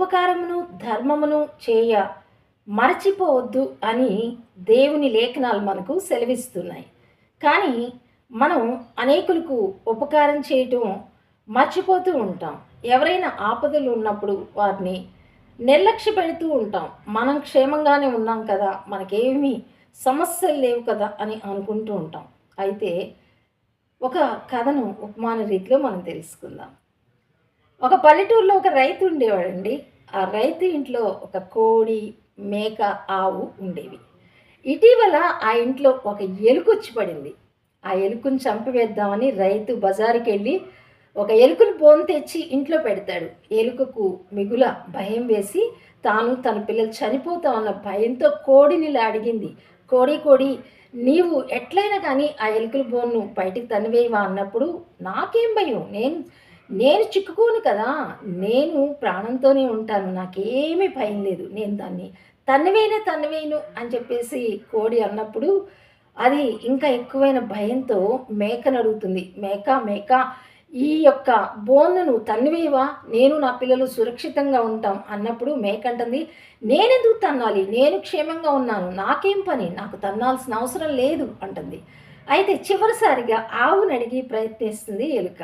ఉపకారమును ధర్మమును చేయ మరచిపోవద్దు అని దేవుని లేఖనాలు మనకు సెలవిస్తున్నాయి. కానీ మనం అనేకులకు ఉపకారం చేయటం మర్చిపోతూ ఉంటాం. ఎవరైనా ఆపదలు ఉన్నప్పుడు వారిని నిర్లక్ష్య పెడుతూ ఉంటాం. మనం క్షేమంగానే ఉన్నాం కదా, మనకేమీ సమస్యలు లేవు కదా అని అనుకుంటూ ఉంటాం. అయితే ఒక కథను ఉపమాన రీతిలో మనం తెలుసుకుందాం. ఒక పల్లెటూరులో ఒక రైతు ఉండేవాడండి. ఆ రైతు ఇంట్లో ఒక కోడి, మేక, ఆవు ఉండేవి. ఇటీవల ఆ ఇంట్లో ఒక ఎలుకొచ్చి పడింది. ఆ ఎలుకను చంపివేద్దామని రైతు బజారుకెళ్ళి ఒక ఎలుకను బోను తెచ్చి ఇంట్లో పెడతాడు. ఎలుకకు మిగుల భయం వేసి తాను తన పిల్లలు చనిపోతామన్న భయంతో కోడినిలా అడిగింది. కోడి కోడి, నీవు ఎట్లయినా కానీ ఆ ఎలుకల బోన్ను బయటికి తన్నివేయవా అన్నప్పుడు, నాకేం భయం, నేను నేను చిక్కుకోను కదా, నేను ప్రాణంతోనే ఉంటాను, నాకేమీ భయం లేదు, నేను దాన్ని తన్నివేయను అని చెప్పేసి కోడి అన్నప్పుడు, అది ఇంకా ఎక్కువైన భయంతో మేకను అడుగుతుంది. మేక మేక, ఈ యొక్క బోన్ను తన్నివేయవా, నేను నా పిల్లలు సురక్షితంగా ఉంటాం అన్నప్పుడు మేక అంటుంది, నేనెందుకు తన్నాలి, నేను క్షేమంగా ఉన్నాను, నాకేం పని, నాకు తన్నాల్సిన అవసరం లేదు అంటుంది. అయితే చివరిసారిగా ఆవుని అడిగి ప్రయత్నిస్తుంది ఎలుక.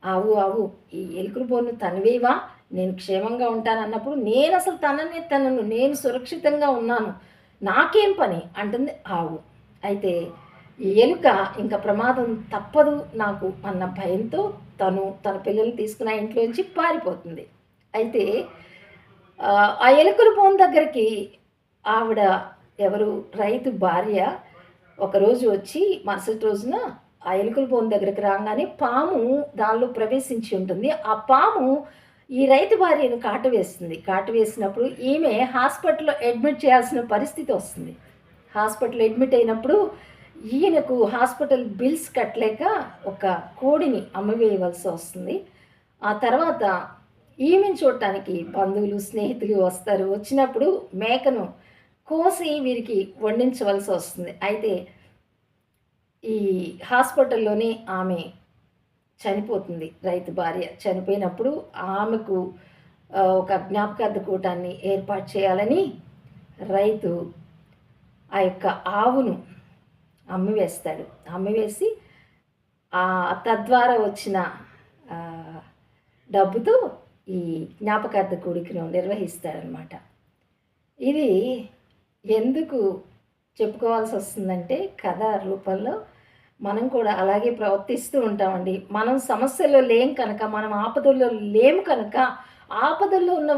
ఆవు ఆవు, ఈ ఎలుకల బోన్ను తన్నివేయవా, నేను క్షేమంగా ఉంటాను అన్నప్పుడు, నేను అసలు తనను, నేను సురక్షితంగా ఉన్నాను, నాకేం పని అంటుంది ఆవు. అయితే ఈ ఎలుక ఇంకా ప్రమాదం తప్పదు నాకు అన్న భయంతో తన పిల్లల్ని తీసుకుని ఆ ఇంట్లోంచి పారిపోతుంది. అయితే ఆ ఎలుకల బోన్ దగ్గరికి ఆవిడ, ఎవరు, రైతు భార్య, ఒకరోజు వచ్చి మరుసటి రోజున ఆ ఎలుకల బోన్ దగ్గరికి రాగానే పాము దానిలో ప్రవేశించి ఉంటుంది. ఆ పాము ఈ రైతు భార్యను కాటు వేస్తుంది. కాటు వేసినప్పుడు ఈమె హాస్పిటల్లో అడ్మిట్ చేయాల్సిన పరిస్థితి వస్తుంది. హాస్పిటల్ అడ్మిట్ అయినప్పుడు ఈయనకు హాస్పిటల్ బిల్స్ కట్టలేక ఒక కోడిని అమ్మివేయవలసి వస్తుంది. ఆ తర్వాత ఈమెను చూడటానికి బంధువులు, స్నేహితులు వస్తారు. వచ్చినప్పుడు మేకను కోసి వీరికి వండించవలసి వస్తుంది. అయితే ఈ హాస్పిటల్లోనే ఆమె చనిపోతుంది. రైతు భార్య చనిపోయినప్పుడు ఆమెకు ఒక జ్ఞాపకార్థ కూటాన్ని ఏర్పాటు చేయాలని రైతు ఆ యొక్క ఆవును అమ్మివేస్తాడు. అమ్మివేసి తద్వారా వచ్చిన డబ్బుతో ఈ జ్ఞాపకార్థ కూడికను నిర్వహిస్తాడనమాట. ఇది ఎందుకు చెప్పుకోవాల్సి వస్తుందంటే, కథ రూపంలో మనం కూడా అలాగే ప్రవర్తిస్తూ ఉంటామండి. మనం సమస్యల్లో లేం కనుక, మనం ఆపదల్లో లేము కనుక, ఆపదల్లో ఉన్న